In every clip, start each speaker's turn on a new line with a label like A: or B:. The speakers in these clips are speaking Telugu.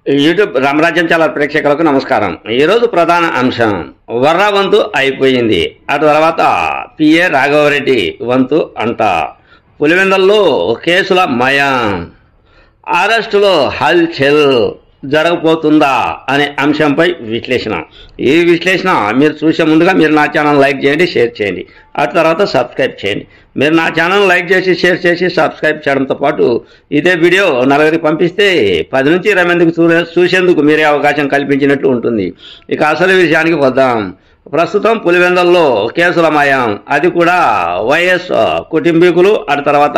A: యూట్యూబ్ రామరాజ్యం ఛానల్ ప్రేక్షకులకు నమస్కారం. ఈరోజు ప్రధాన అంశం వర్ర వంతు అయిపోయింది. ఆ తర్వాత పిఏ రాఘవరెడ్డి వంతు అంట. పులివెందుల్లో కేసుల మయం, అరెస్టులో హల్చల్ జరగబోతుందా అనే అంశంపై విశ్లేషణ. ఈ విశ్లేషణ మీరు చూసే ముందుగా మీరు నా ఛానల్ లైక్ చేయండి, షేర్ చేయండి, ఆ తర్వాత సబ్స్క్రైబ్ చేయండి. మీరు నా ఛానల్ లైక్ చేసి షేర్ చేసి సబ్స్క్రైబ్ చేయడంతో పాటు ఇదే వీడియో నలుగురికి పంపిస్తే 10 నుంచి 20 మందికి చూసేందుకు మీరే అవకాశం కల్పించినట్లు ఉంటుంది. ఇక అసలు విషయానికి వద్దాం. ప్రస్తుతం పులివెందుల్లో కేసుల మయం, అది కూడా వైఎస్ కుటుంబీకులు, ఆ తర్వాత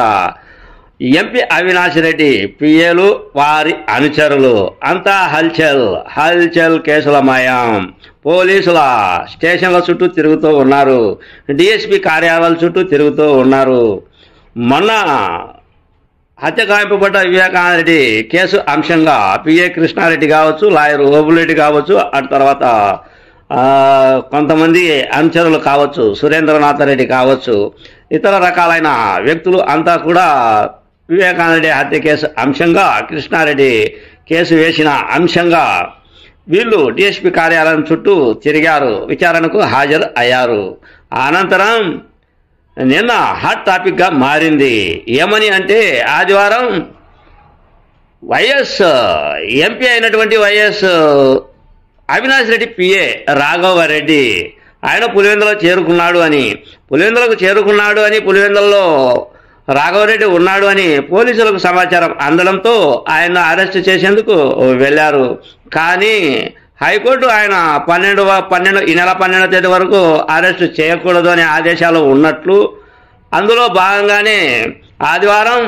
A: ఎంపీ అవినాష్ రెడ్డి పిఏలు, వారి అనుచరులు అంతా హల్చల్ కేసుల మయం. పోలీసుల స్టేషన్ల చుట్టూ తిరుగుతూ ఉన్నారు, డిఎస్పీ కార్యాలయాల చుట్టూ తిరుగుతూ ఉన్నారు. మొన్న హత్య గాయింపబడ్డ వివేకానందరెడ్డి కేసు అంశంగా పిఏ కృష్ణారెడ్డి కావచ్చు, లాయర్ ఓబులెడ్డి కావచ్చు, ఆ తర్వాత కొంతమంది అనుచరులు కావచ్చు, సురేంద్రనాథ్ రెడ్డి కావచ్చు, ఇతర రకాలైన వ్యక్తులు అంతా కూడా వివేకానందరెడ్డి హత్య కేసు అంశంగా, కృష్ణారెడ్డి కేసు వేసిన అంశంగా వీళ్ళు డిఎస్పీ కార్యాలయం చుట్టూ తిరిగారు, విచారణకు హాజరు అయ్యారు. అనంతరం నిన్న హాట్ టాపిక్గా మారింది. ఏమని అంటే, ఆదివారం వైఎస్ ఎంపీ అయినటువంటి వైఎస్ అవినాష్ రెడ్డి పిఏ రాఘవరెడ్డి ఆయన పులివెందులో చేరుకున్నాడు అని, పులివెందులలో రాఘవరెడ్డి ఉన్నాడు అని పోలీసులకు సమాచారం అందడంతో ఆయన అరెస్ట్ చేసేందుకు వెళ్ళారు. కానీ హైకోర్టు ఆయన ఈ నెల 12వ తేదీ వరకు అరెస్ట్ చేయకూడదు అనే ఆదేశాలు ఉన్నట్లు, అందులో భాగంగానే ఆదివారం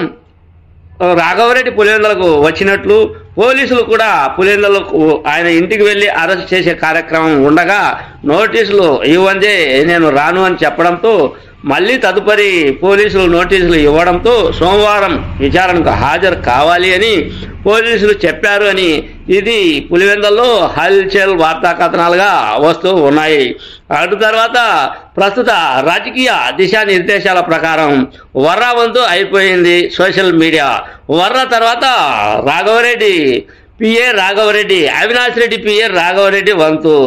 A: రాఘవరెడ్డి పులివెందులకు వచ్చినట్లు, పోలీసులు కూడా పులివెందులకు ఆయన ఇంటికి వెళ్ళి అరెస్ట్ చేసే కార్యక్రమం ఉండగా నోటీసులు ఇవ్వందే నేను రాను అని చెప్పడంతో మళ్ళీ తదుపరి పోలీసులు నోటీసులు ఇవ్వడంతో సోమవారం విచారణకు హాజరు కావాలి అని పోలీసులు చెప్పారు అని ఇది పులివెందుల్లో హల్చల్ వార్తా కథనాలుగా వస్తూ ఉన్నాయి. అటు తర్వాత ప్రస్తుత రాజకీయ దిశానిర్దేశాల ప్రకారం వర్ర వంతు అయిపోయింది సోషల్ మీడియా. వర్ర తర్వాత అవినాష్ రెడ్డి పిఏ రాఘవరెడ్డి వంతు.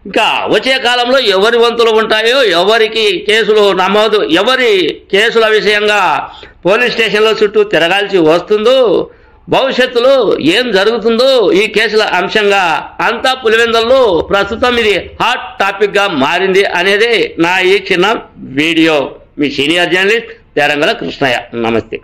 A: ఇంకా వచ్చే కాలంలో ఎవరి వంతులు ఉంటాయో, ఎవరికి కేసులు నమోదు, ఎవరి కేసుల విషయంగా పోలీస్ స్టేషన్ల చుట్టూ తిరగాల్సి వస్తుందో, భవిష్యత్తులో ఏం జరుగుతుందో ఈ కేసుల అంశంగా అంతా పులివెందుల్లో ప్రస్తుతం ఇది హాట్ టాపిక్గా మారింది అనేది నా ఈ చిన్న వీడియో. మీ సీనియర్ జర్నలిస్ట్ తేరంగల కృష్ణయ్య. నమస్తే.